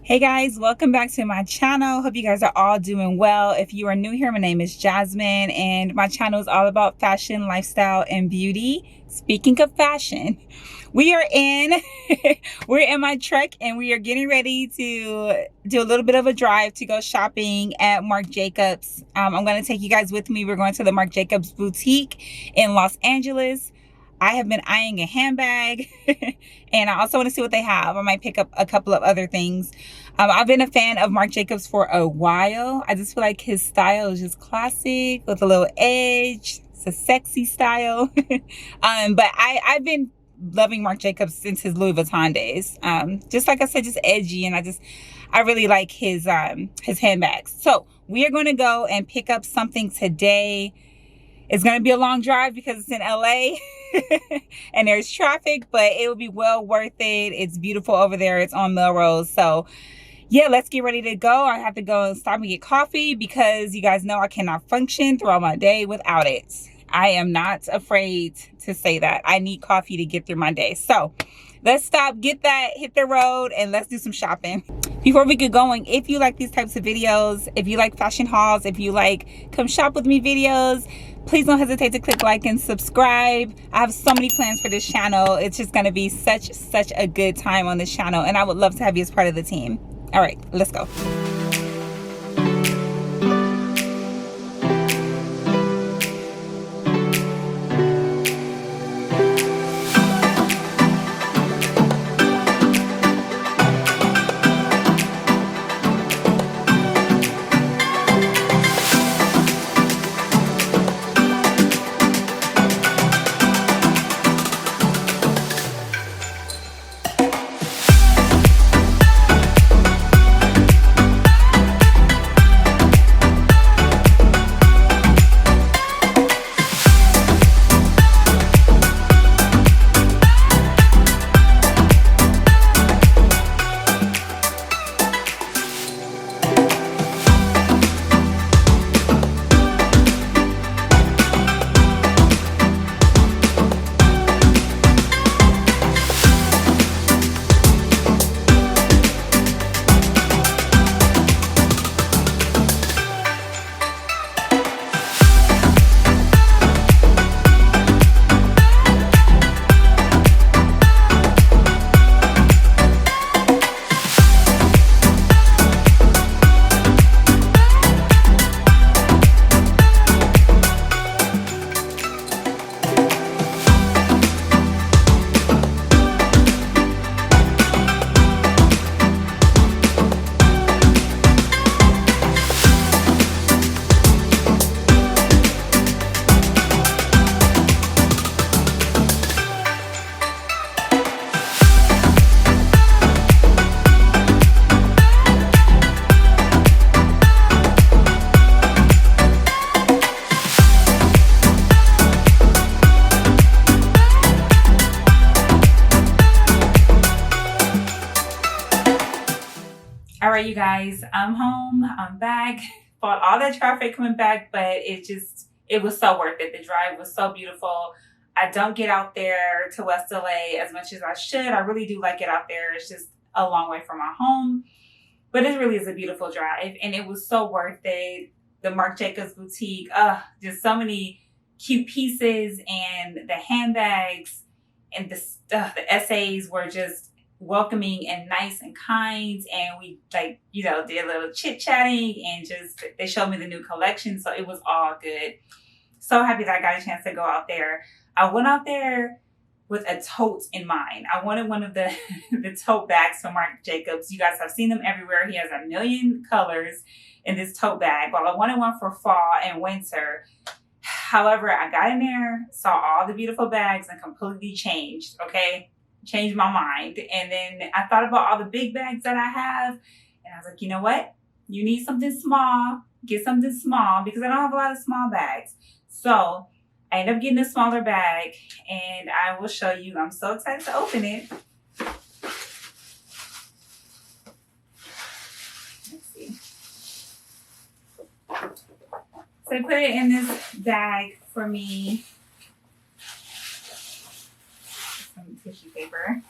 Hey guys, welcome back to my channel. Hope you guys are all doing well. If you are new here, my name is Jasmine and my channel is all about fashion, lifestyle, and beauty. Speaking of fashion, we are in we're in my truck and we are getting ready to do a little bit of a drive to go shopping at Marc Jacobs. I'm going to take you guys with me. We're going to the Marc Jacobs boutique in Los Angeles. I have been eyeing a handbag and I also want to see what they have. I might pick up a couple of other things. I've been a fan of Marc Jacobs for a while. I just feel like his style is just classic with a little edge. It's a sexy style. But I've been loving Marc Jacobs since his Louis Vuitton days. Just like I said, just edgy, and I really like his handbags. So we are going to go and pick up something today. It's going to be a long drive because it's in LA and there's traffic, but it will be well worth it. It's beautiful over there. It's on Melrose. So yeah, let's get ready to go. I have to go and stop and get coffee because you guys know I cannot function throughout my day without it. I am not afraid to say that. I need coffee to get through my day. So let's stop, get that, hit the road, and let's do some shopping. Before we get going, if you like these types of videos, if you like fashion hauls, if you like come shop with me videos, please don't hesitate to click like and subscribe. I have so many plans for this channel. It's just going to be such a good time on this channel, and I would love to have you as part of the team. All right, let's go. All right, you guys, I'm home, I'm back. Fought all that traffic coming back, but it was so worth it. The drive was so beautiful. I don't get out there to West LA as much as I should. I really do like it out there. It's just a long way from my home, but it really is a beautiful drive, and it was so worth it. The Marc Jacobs boutique, just so many cute pieces, and the handbags and the essays were just welcoming and nice and kind, and we did a little chit-chatting, and just they showed me the new collection, so it was all good. So happy that I got a chance to go out there. I went out there with a tote in mind. I wanted one of the tote bags from Marc Jacobs. You guys have seen them everywhere. He has a million colors in this tote bag. Well, I wanted one for fall and winter. However, I got in there, saw all the beautiful bags, and completely changed, okay? Changed my mind. And then I thought about all the big bags that I have, and I was like, you know what? You need something small. Get something small, because I don't have a lot of small bags. So I ended up getting a smaller bag, and I will show you. I'm so excited to open it. Let's see. So I put it in this bag for me. Some tissue paper.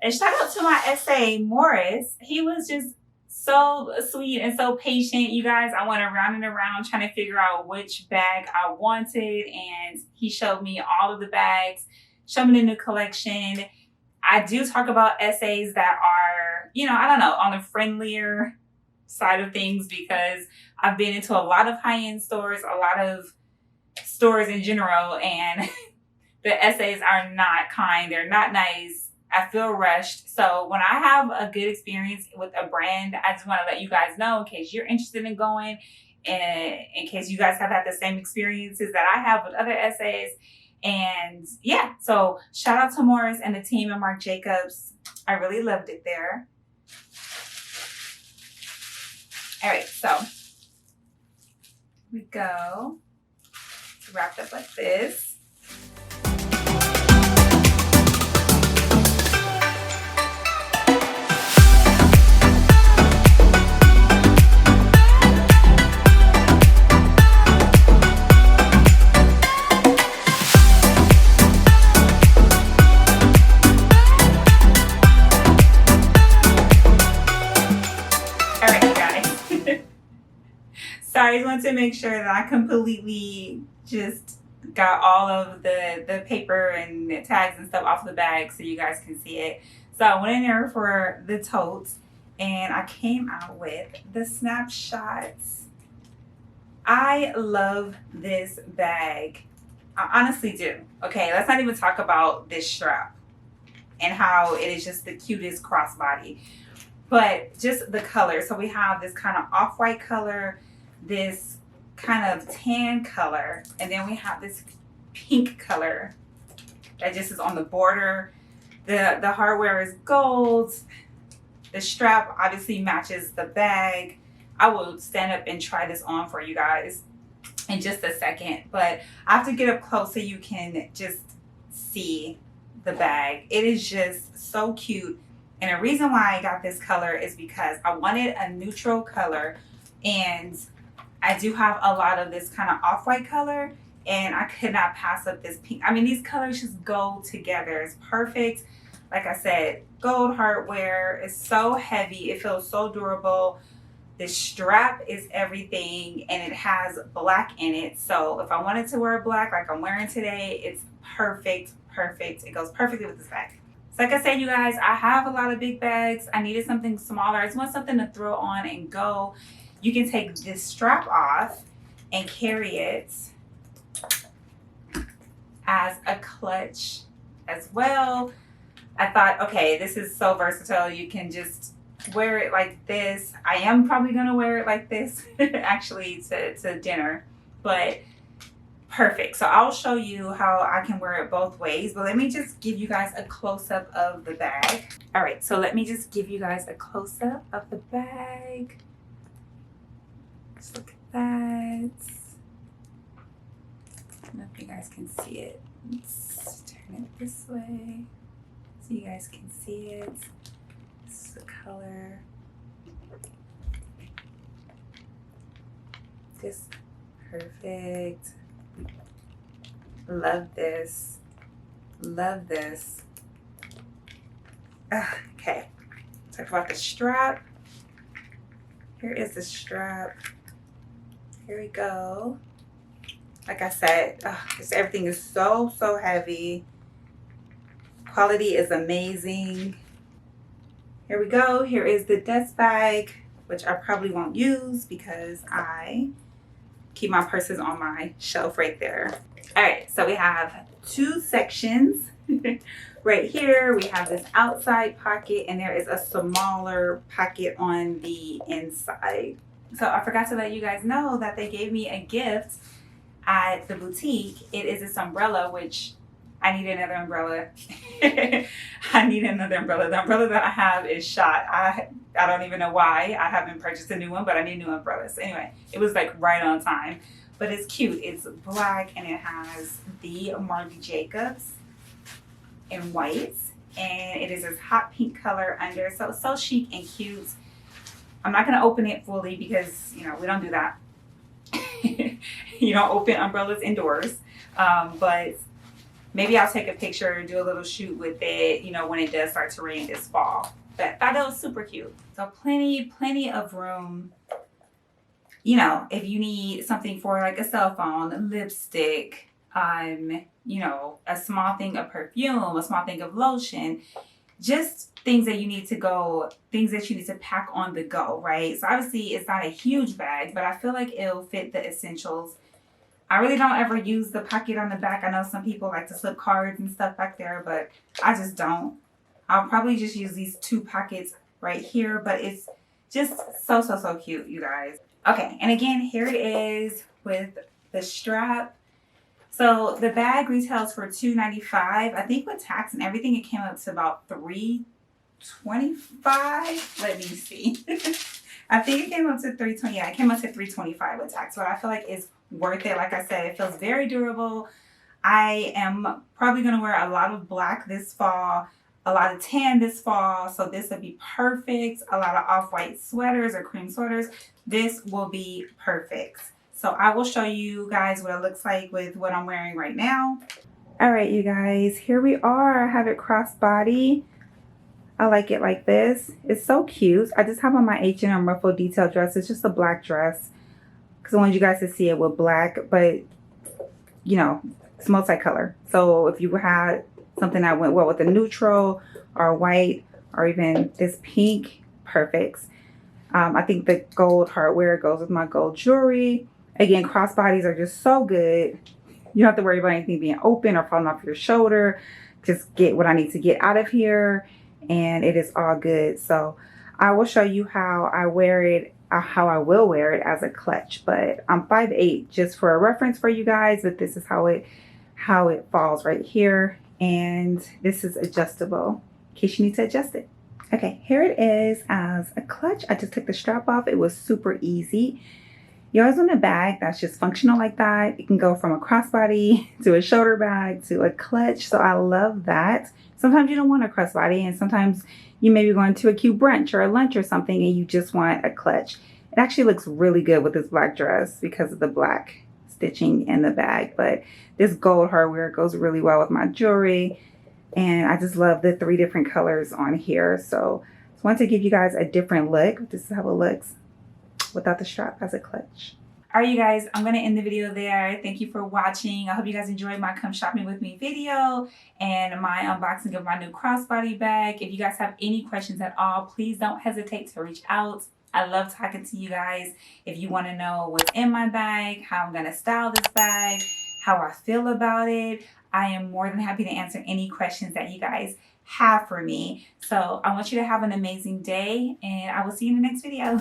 And shout out to my essay, Morris. He was just so sweet and so patient. You guys, I went around and around trying to figure out which bag I wanted. And he showed me all of the bags, showed me the new collection. I do talk about essays that are, I don't know, on the friendlier side of things, because I've been into a lot of high-end stores, a lot of stores in general, and the essays are not kind. They're not nice. I feel rushed. So when I have a good experience with a brand, I just want to let you guys know in case you're interested in going, and in case you guys have had the same experiences that I have with other essays. And yeah, so shout out to Morris and the team at Marc Jacobs. I really loved it there. All right, so here we go. It's wrapped up like this. Sorry, I just wanted to make sure that I completely just got all of the paper and the tags and stuff off the bag so you guys can see it. So I went in there for the totes and I came out with the snapshots. I love this bag. I honestly do. Okay, let's not even talk about this strap and how it is just the cutest crossbody, but just the color. So we have this kind of off-white color, this kind of tan color, and then we have this pink color that just is on the border. The hardware is gold. The strap obviously matches the bag. I will stand up and try this on for you guys in just a second, but I have to get up close so you can just see the bag. It is just so cute, and the reason why I got this color is because I wanted a neutral color, and I do have a lot of this kind of off-white color, and I could not pass up this pink. I mean, these colors just go together. It's perfect. Like I said, gold hardware. It's so heavy. It feels so durable. The strap is everything, and it has black in it. So if I wanted to wear black like I'm wearing today, it's perfect, perfect. It goes perfectly with this bag. So like I said, you guys, I have a lot of big bags. I needed something smaller. I just want something to throw on and go. You can take this strap off and carry it as a clutch as well. I thought, okay, this is so versatile. You can just wear it like this. I am probably going to wear it like this actually to dinner, but perfect. So I'll show you how I can wear it both ways, but let me just give you guys a close-up of the bag. All right, so let me just give you guys a close-up of the bag. Just look at that. I don't know if you guys can see it. Let's turn it this way so you guys can see it. This is the color. Just perfect. Love this. Love this. Okay. Talk about the strap. Here is the strap. Here we go. Like I said, everything is so heavy. Quality is amazing. Here we go. Here is the desk bag, which I probably won't use because I keep my purses on my shelf right there. All right, so we have two sections. Right here, we have this outside pocket, and there is a smaller pocket on the inside. So I forgot to let you guys know that they gave me a gift at the boutique. It is this umbrella, which I need another umbrella. I need another umbrella. The umbrella that I have is shot. I don't even know why I haven't purchased a new one, but I need new umbrellas. Anyway, it was like right on time. But it's cute. It's black, and it has the Marc Jacobs in white, and it is this hot pink color under. So it's so chic and cute. I'm not going to open it fully because, we don't do that. You don't open umbrellas indoors. But maybe I'll take a picture, do a little shoot with it, you know, when it does start to rain this fall. But I thought it was super cute. So plenty of room. You know, if you need something for like a cell phone, lipstick, you know, a small thing of perfume, a small thing of lotion, just things that you need to go, things that you need to pack on the go, right? So obviously it's not a huge bag, but I feel like it'll fit the essentials. I really don't ever use the pocket on the back. I know some people like to slip cards and stuff back there, but I just don't. I'll probably just use these 2 pockets right here, but it's just so cute, you guys. Okay, and again, here it is with the strap. So the bag retails for $2.95. I think with tax and everything, it came up to about $3.25. Let me see. I think it came up to $3.20. Yeah, it came up to $3.25 with tax, but I feel like it's worth it. Like I said, it feels very durable. I am probably going to wear a lot of black this fall, a lot of tan this fall, so this would be perfect. A lot of off-white sweaters or cream sweaters. This will be perfect. So I will show you guys what it looks like with what I'm wearing right now. All right, you guys, here we are. I have it crossbody. I like it like this. It's so cute. I just have on my H&M ruffle detail dress. It's just a black dress because I want you guys to see it with black, but you know, it's multicolor. So if you had something that went well with a neutral or white or even this pink, perfect. I think the gold hardware goes with my gold jewelry. Again, crossbodies are just so good. You don't have to worry about anything being open or falling off your shoulder. Just get what I need to get out of here and it is all good. So I will show you how I wear it, how I will wear it as a clutch. But I'm 5'8", just for a reference for you guys, but this is how it falls right here. And this is adjustable in case you need to adjust it. Okay, here it is as a clutch. I just took the strap off. It was super easy. You always want a bag that's just functional like that. It can go from a crossbody to a shoulder bag to a clutch. So I love that. Sometimes you don't want a crossbody, and sometimes you may be going to a cute brunch or a lunch or something and you just want a clutch. It actually looks really good with this black dress because of the black stitching in the bag. But this gold hardware goes really well with my jewelry. And I just love the 3 different colors on here. So I just wanted to give you guys a different look. This is how it looks without the strap as a clutch. All right, you guys, I'm going to end the video there. Thank you for watching. I hope you guys enjoyed my come shopping with me video and my unboxing of my new crossbody bag. If you guys have any questions at all, please don't hesitate to reach out. I love talking to you guys. If you want to know what's in my bag, how I'm going to style this bag, how I feel about it, I am more than happy to answer any questions that you guys have for me. So I want you to have an amazing day, and I will see you in the next video.